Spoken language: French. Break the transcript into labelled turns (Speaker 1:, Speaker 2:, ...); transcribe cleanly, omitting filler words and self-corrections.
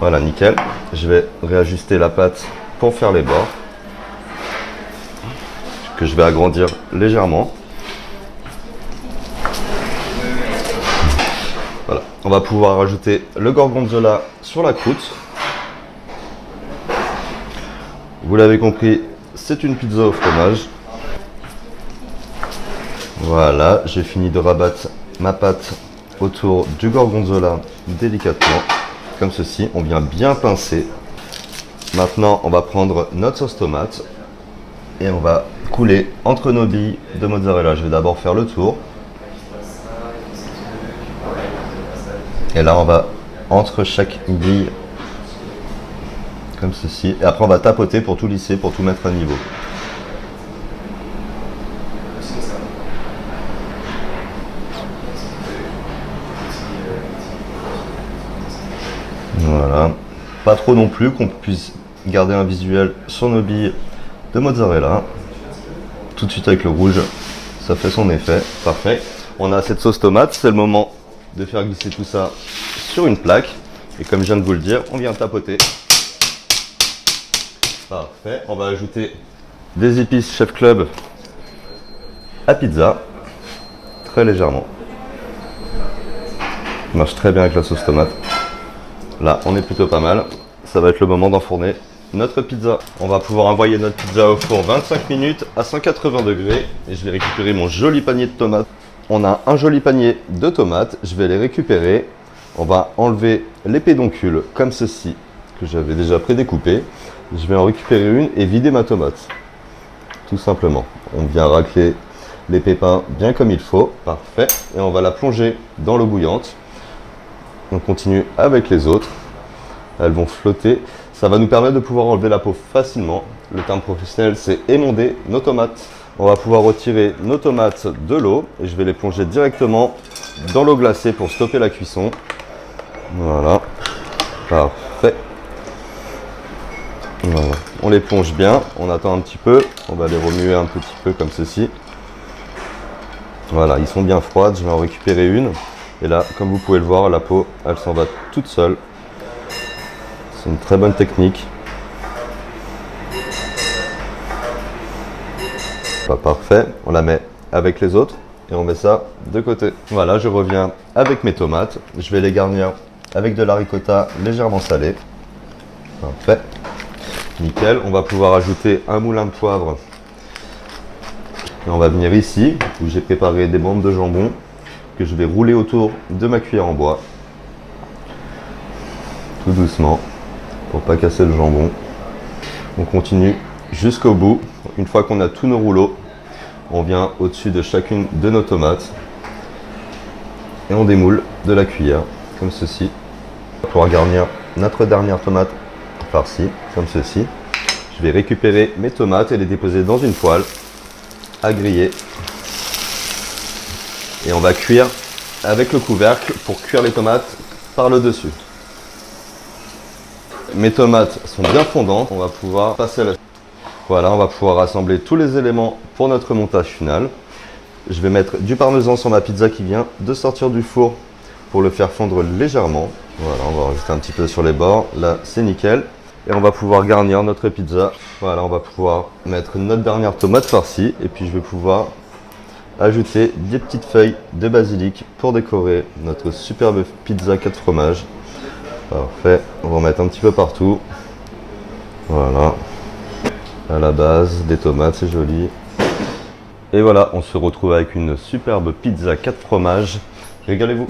Speaker 1: Voilà, nickel. Je vais réajuster la pâte pour faire les bords, que je vais agrandir légèrement. Voilà, on va pouvoir rajouter le gorgonzola sur la croûte. Vous l'avez compris, c'est une pizza au fromage. Voilà, j'ai fini de rabattre ma pâte autour du gorgonzola délicatement, comme ceci. On vient bien pincer. Maintenant, on va prendre notre sauce tomate et on va couler entre nos billes de mozzarella. Je vais d'abord faire le tour. Et là, on va entre chaque bille, comme ceci. Et après, on va tapoter pour tout lisser, pour tout mettre à niveau. Voilà, pas trop non plus, qu'on puisse garder un visuel sur nos billes de mozzarella. Tout de suite avec le rouge, ça fait son effet, parfait. On a cette sauce tomate, c'est le moment de faire glisser tout ça sur une plaque. Et comme je viens de vous le dire, on vient tapoter. Parfait, on va ajouter des épices Chef Club à pizza, très légèrement. Ça marche très bien avec la sauce tomate. Là, on est plutôt pas mal. Ça va être le moment d'enfourner notre pizza. On va pouvoir envoyer notre pizza au four 25 minutes à 180 degrés. Et je vais récupérer mon joli panier de tomates. On a un joli panier de tomates. Je vais les récupérer. On va enlever les pédoncules comme ceci, que j'avais déjà prédécoupé. Je vais en récupérer une et vider ma tomate. Tout simplement. On vient racler les pépins bien comme il faut. Parfait. Et on va la plonger dans l'eau bouillante. On continue avec les autres. Elles vont flotter. Ça va nous permettre de pouvoir enlever la peau facilement. Le terme professionnel, c'est émonder nos tomates. On va pouvoir retirer nos tomates de l'eau et je vais les plonger directement dans l'eau glacée pour stopper la cuisson. Voilà. Parfait. Voilà. On les plonge bien. On attend un petit peu. On va les remuer un petit peu comme ceci. Voilà, ils sont bien froides. Je vais en récupérer une. Et là, comme vous pouvez le voir, la peau, elle s'en va toute seule. C'est une très bonne technique. Pas parfait. On la met avec les autres et on met ça de côté. Voilà, je reviens avec mes tomates. Je vais les garnir avec de la ricotta légèrement salée. Parfait. Nickel. On va pouvoir ajouter un moulin de poivre. Et on va venir ici où j'ai préparé des bandes de jambon que je vais rouler autour de ma cuillère en bois. Tout doucement, pour pas casser le jambon. On continue jusqu'au bout. Une fois qu'on a tous nos rouleaux, on vient au-dessus de chacune de nos tomates. Et on démoule de la cuillère, comme ceci. On va pouvoir garnir notre dernière tomate farcie, comme ceci. Je vais récupérer mes tomates et les déposer dans une poêle à griller. Et on va cuire avec le couvercle pour cuire les tomates par le dessus. Mes tomates sont bien fondantes, on va pouvoir passer à la... Voilà, on va pouvoir rassembler tous les éléments pour notre montage final. Je vais mettre du parmesan sur ma pizza qui vient de sortir du four pour le faire fondre légèrement. Voilà, on va rajouter un petit peu sur les bords, là c'est nickel. Et on va pouvoir garnir notre pizza. Voilà, on va pouvoir mettre notre dernière tomate farcie et puis je vais pouvoir ajouter des petites feuilles de basilic pour décorer notre superbe pizza 4 fromages. Parfait, on va en mettre un petit peu partout. Voilà, à la base des tomates, c'est joli. Et voilà, on se retrouve avec une superbe pizza 4 fromages. Régalez-vous!